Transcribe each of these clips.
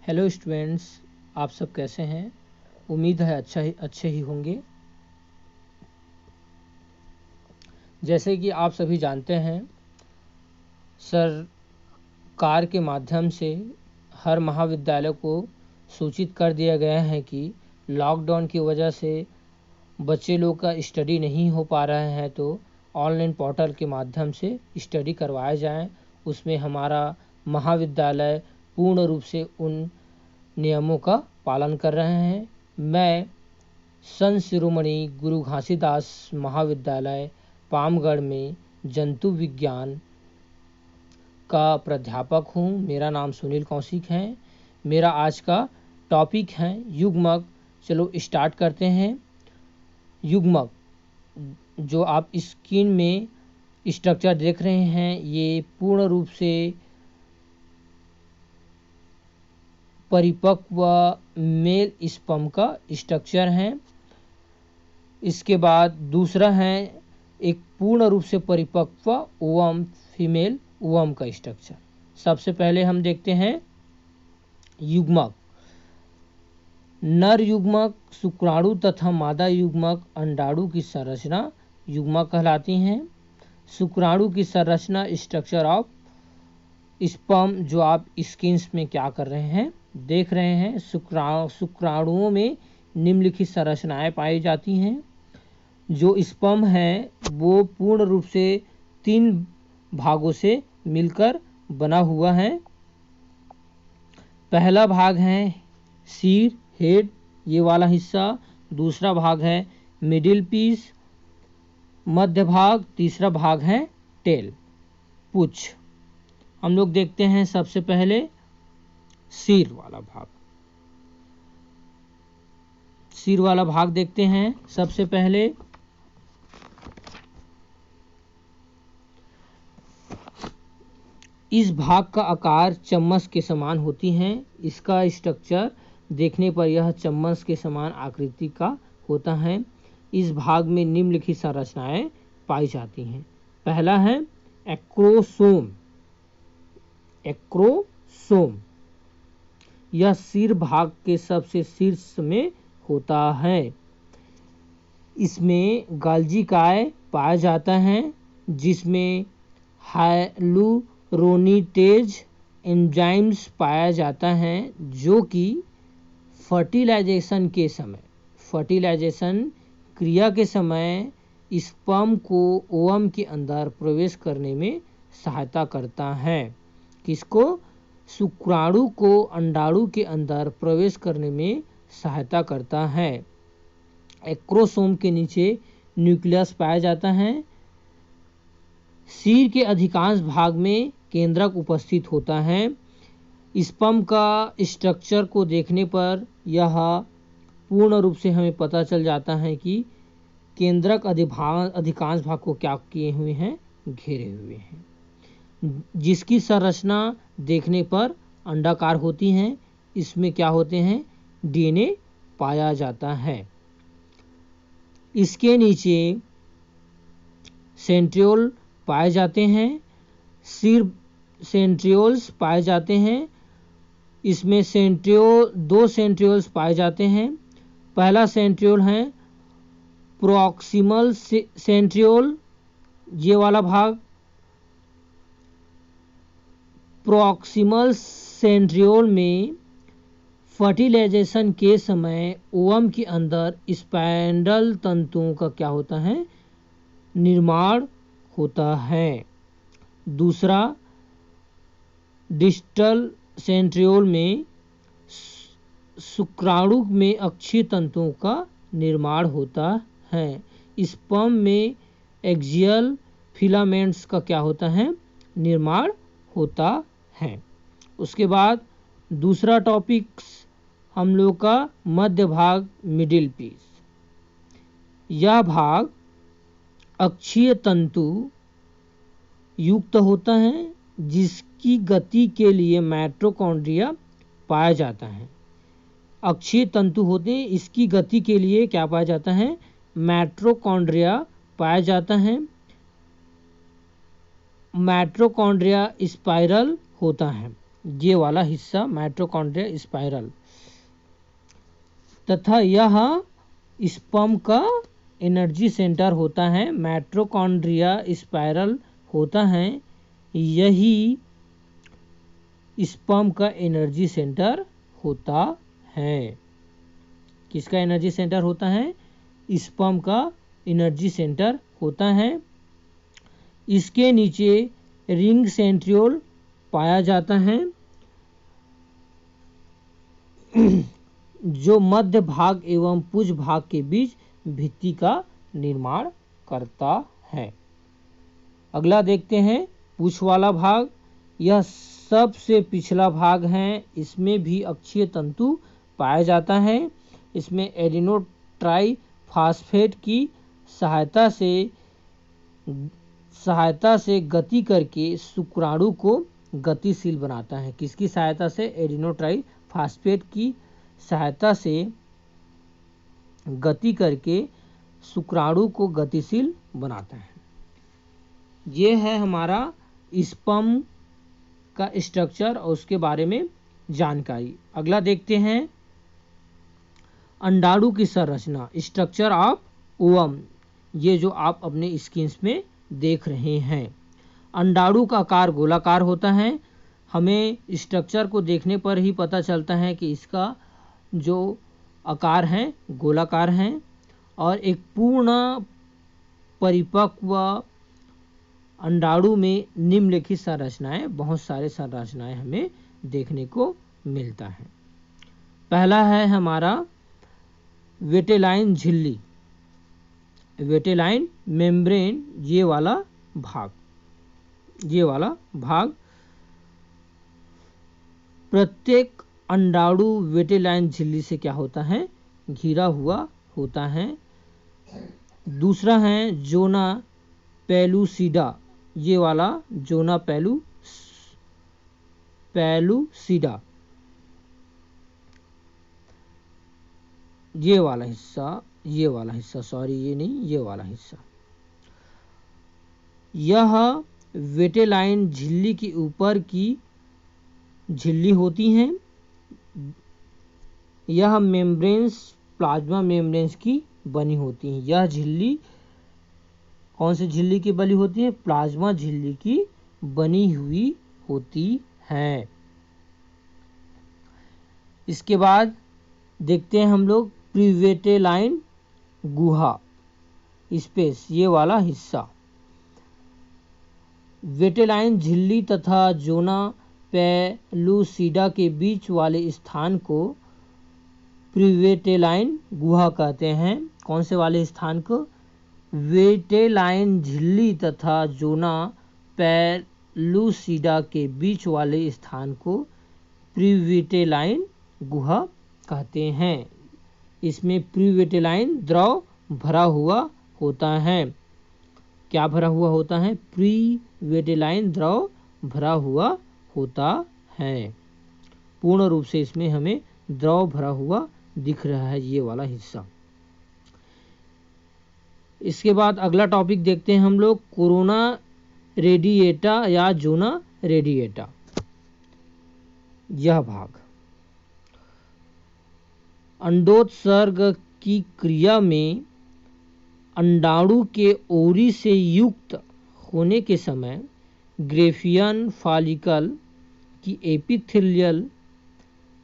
Hello students, आप सब कैसे हैं? उम्मीद है अच्छे ही होंगे। जैसे कि आप सभी जानते हैं, सरकार के माध्यम से हर महाविद्यालय को सूचित कर दिया गया है कि लॉकडाउन की वजह से बच्चे लोग का स्टडी नहीं हो पा रहा है, तो ऑनलाइन पोर्टल के माध्यम से स्टडी करवाया जाए। उसमें हमारा महाविद्यालय पूर्ण रूप से उन नियमों का पालन कर रहे हैं। मैं संत शिरोमणि गुरु घासीदास महाविद्यालय पामगढ़ में जंतु विज्ञान का प्राध्यापक हूँ। मेरा नाम सुनील कौशिक है। मेरा आज का टॉपिक है युग्मक। चलो स्टार्ट करते हैं। युग्मक, जो आप स्क्रीन में स्ट्रक्चर देख रहे हैं, ये पूर्ण रूप से परिपक्व मेल स्पर्म का स्ट्रक्चर है। इसके बाद दूसरा है एक पूर्ण रूप से परिपक्व ओवम फीमेल ओवम का स्ट्रक्चर। सबसे पहले हम देखते हैं युग्मक। नर युग्मक शुक्राणु तथा मादा युग्मक अंडाणु की संरचना युग्मक कहलाती हैं। शुक्राणु की संरचना स्ट्रक्चर ऑफ स्पर्म, जो आप स्क्रीन में क्या कर रहे हैं देख रहे हैं। शुक्राणुओं में निम्नलिखित संरचनाएं पाई जाती हैं। जो स्पर्म है वो पूर्ण रूप से 3 भागों से मिलकर बना हुआ है। पहला भाग है सिर, हेड, ये वाला हिस्सा। दूसरा भाग है मिडिल पीस, मध्य भाग। तीसरा भाग है टेल, पूंछ। हम लोग देखते हैं सबसे पहले सिर वाला भाग। सिर वाला भाग देखते हैं सबसे पहले। इस भाग का आकार चम्मच के समान होती है। इसका स्ट्रक्चर देखने पर यह चम्मच के समान आकृति का होता है। इस भाग में निम्नलिखित संरचनाएं पाई जाती हैं। पहला है एक्रोसोम। एक्रोसोम यह सिर भाग के सबसे शीर्ष में होता है। इसमें गाल्जिकाय पाया जाता है, जिसमें हाइलुरोनिडेज एंजाइम्स पाया जाता है, जो कि फर्टिलाइजेशन क्रिया के समय स्पर्म को ओवम के अंदर प्रवेश करने में सहायता करता है। किसको? शुक्राणु को अंडाणु के अंदर प्रवेश करने में सहायता करता है। एक्रोसोम के नीचे न्यूक्लियस पाया जाता है। सिर के अधिकांश भाग में केंद्रक उपस्थित होता है। स्पर्म का स्ट्रक्चर को देखने पर यह पूर्ण रूप से हमें पता चल जाता है कि केंद्रक अधिकांश भाग को क्या किए हुए हैं, घेरे हुए हैं, जिसकी संरचना देखने पर अंडाकार होती है। इसमें क्या होते हैं? डीएनए पाया जाता है। इसके नीचे सेंट्रियोल पाए जाते हैं। सिर सेंट्रियोल्स पाए जाते हैं। इसमें 2 सेंट्रियोल्स पाए जाते हैं। पहला सेंट्रियोल है प्रॉक्सिमल सेंट्रियोल, ये वाला भाग। प्रॉक्सिमल सेंट्रियोल में फर्टिलाइजेशन के समय ओवम के अंदर स्पाइंडल तंतुओं का क्या होता है? निर्माण होता है। दूसरा डिस्टल सेंट्रियोल में शुक्राणु में अक्षीय तंतुओं का निर्माण होता है। स्पर्म में एक्सियल फिलामेंट्स का क्या होता है? निर्माण होता है। उसके बाद दूसरा टॉपिक हम लोग का मध्य भाग, मिडिल पीस। यह भाग अक्षीय तंतु युक्त होता है, जिसकी गति के लिए माइटोकॉन्ड्रिया पाया जाता है। अक्षीय तंतु होते हैं, इसकी गति के लिए क्या पाया जाता है? माइटोकॉन्ड्रिया पाया जाता है। माइटोकॉन्ड्रिया स्पाइरल होता है। ये वाला हिस्सा माइटोकॉन्ड्रिया स्पाइरल, तथा यह स्पर्म का एनर्जी सेंटर होता है। माइटोकॉन्ड्रिया स्पाइरल होता है, यही स्पर्म का एनर्जी सेंटर होता है। किसका एनर्जी सेंटर होता है? स्पर्म का एनर्जी सेंटर होता है। इसके नीचे रिंग सेंट्रियोल पाया जाता है जो मध्य भाग एवं पुंज भाग के बीच भित्ति का निर्माण करता है। अगला देखते हैं पूंछ वाला भाग। यह सबसे पिछला भाग है। इसमें भी अक्षीय तंतु पाया जाता है। इसमें एडिनोट्राइफॉस्फेट की सहायता से गति करके शुक्राणु को गतिशील बनाता है। किसकी सहायता से? एडिनोट्राइफॉस्फेट की सहायता से गति करके शुक्राणु को गतिशील बनाता है। ये है हमारा स्पर्म का स्ट्रक्चर और उसके बारे में जानकारी। अगला देखते हैं अंडाणु की संरचना, स्ट्रक्चर ऑफ ओवम। ये जो आप अपने स्क्रीन में देख रहे हैं। अंडाणु का आकार गोलाकार होता है। हमें स्ट्रक्चर को देखने पर ही पता चलता है कि इसका जो आकार है गोलाकार है और एक पूर्ण परिपक्व अंडाणु में निम्नलिखित संरचनाएं, बहुत सारे संरचनाएं हमें देखने को मिलता है। पहला है हमारा वेटेलाइन झिल्ली, वेटेलाइन मेम्ब्रेन। ये वाला भाग प्रत्येक अंडाणु वेटेलाइन झिल्ली से क्या होता है? घिरा हुआ होता है। दूसरा है जोना पेलुसिडा। ये वाला जोना पेलुसिडा, ये वाला हिस्सा सॉरी, ये नहीं, ये वाला हिस्सा। यह वेटेलाइन झिल्ली की ऊपर की झिल्ली होती हैं। यह मेम्ब्रेन्स प्लाज्मा मेम्ब्रेन्स की बनी होती हैं। यह झिल्ली कौन सी झिल्ली की बनी होती है? प्लाज्मा झिल्ली की बनी हुई होती है। इसके बाद देखते हैं हम लोग प्रीवेटेलाइन गुहा स्पेस, ये वाला हिस्सा। वेटेलाइन झिल्ली तथा जोना पेलुसिडा के बीच वाले स्थान को प्रीवेटेलाइन गुहा कहते हैं। कौन से वाले स्थान को? वेटेलाइन झिल्ली तथा जोना पेलुसिडा के बीच वाले स्थान को प्रीवेटेलाइन गुहा कहते हैं। इसमें प्रीवेटेलाइन द्रव भरा हुआ होता है। क्या भरा हुआ होता है? प्रीवेटेलाइन द्रव भरा हुआ होता है। पूर्ण रूप से इसमें हमें द्रव भरा हुआ दिख रहा है, ये वाला हिस्सा। इसके बाद अगला टॉपिक देखते हैं हम लोग कोरोना रेडिएटा या जोना रेडिएटा। यह भाग अंडोत्सर्ग की क्रिया में अंडाणु के ओरी से युक्त होने के समय ग्रेफियन फॉलिकल की एपिथेलियल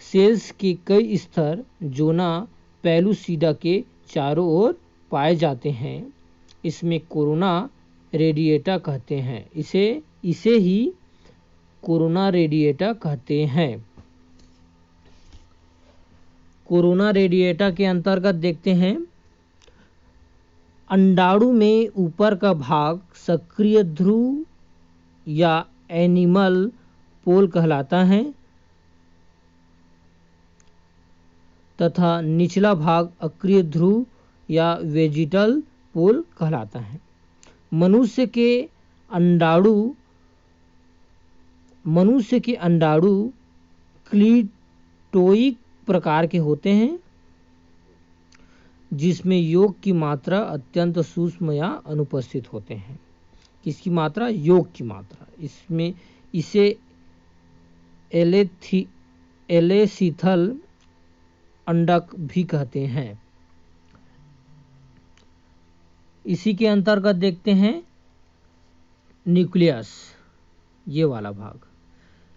सेल्स के कई स्तर जोना पेलुसिडा के चारों ओर पाए जाते हैं। इसमें कोरोना रेडिएटा कहते हैं। इसे ही कोरोना रेडिएटा कहते हैं। कोरोना रेडिएटा के अंतर्गत देखते हैं अंडाणु में ऊपर का भाग सक्रिय ध्रुव या एनिमल पोल कहलाता है तथा निचला भाग अक्रिय ध्रुव या वेजिटल पोल कहलाता है। मनुष्य के अंडाणु क्लीटोइक प्रकार के होते हैं जिसमें योग की मात्रा अत्यंत सूक्ष्म या अनुपस्थित होते हैं। किसकी मात्रा? योग की मात्रा। एलेसीथल अंडक भी कहते हैं। इसी के अंतर्गत देखते हैं न्यूक्लियस, ये वाला भाग।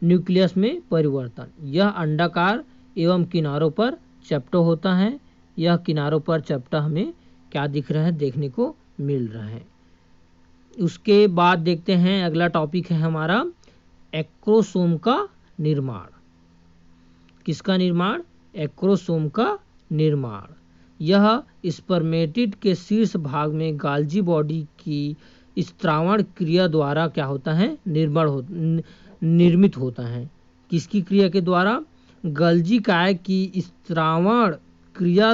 न्यूक्लियस में परिवर्तन, यह अंडाकार एवं किनारों पर चपटा होता है। यह किनारों पर चपटा हमें क्या दिख रहा है, देखने को मिल रहा है। उसके बाद देखते हैं अगला टॉपिक है हमारा एक्रोसोम का निर्माण। किसका निर्माण? एक्रोसोम का निर्माण। यह स्पर्मेटिड के शीर्ष भाग में गाल्जी बॉडी की स्त्रावण क्रिया द्वारा क्या होता है, निर्मित होता है। किसकी क्रिया के द्वारा? गल्जी काय की स्त्रावण क्रिया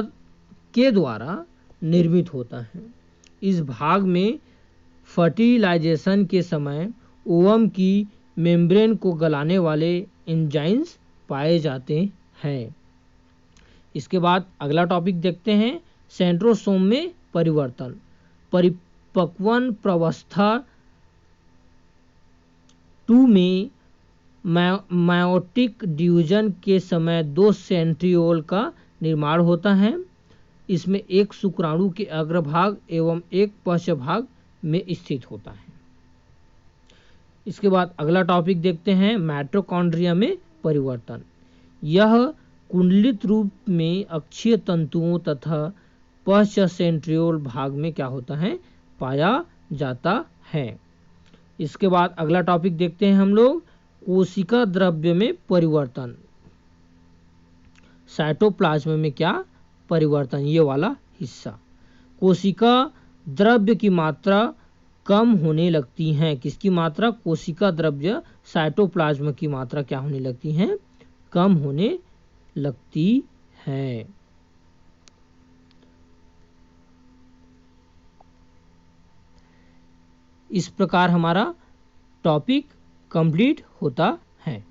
के द्वारा निर्मित होता है। इस भाग में फर्टिलाइजेशन के समय ओवम की मेम्ब्रेन को गलाने वाले एंजाइम्स पाए जाते हैं। इसके बाद अगला टॉपिक देखते हैं सेंट्रोसोम में परिवर्तन। परिपक्वन प्रावस्था 2 में मायोटिक डिवीजन के समय 2 सेंट्रियोल का निर्माण होता है। इसमें एक शुक्राणु के अग्रभाग एवं एक पश्चभाग में स्थित होता है। इसके बाद अगला टॉपिक देखते हैं माइटोकॉन्ड्रिया में परिवर्तन। यह कुंडलित रूप में अक्षीय तंतुओं तथा पश्च सेंट्रियोल भाग में क्या होता है, पाया जाता है। इसके बाद अगला टॉपिक देखते हैं हम लोग कोशिका द्रव्य में परिवर्तन। साइटोप्लाज्म में क्या परिवर्तन, ये वाला हिस्सा। कोशिका द्रव्य की मात्रा कम होने लगती है। किसकी मात्रा? कोशिका द्रव्य साइटोप्लाज्म की मात्रा क्या होने लगती है, कम होने लगती है। इस प्रकार हमारा टॉपिक कंप्लीट होता है।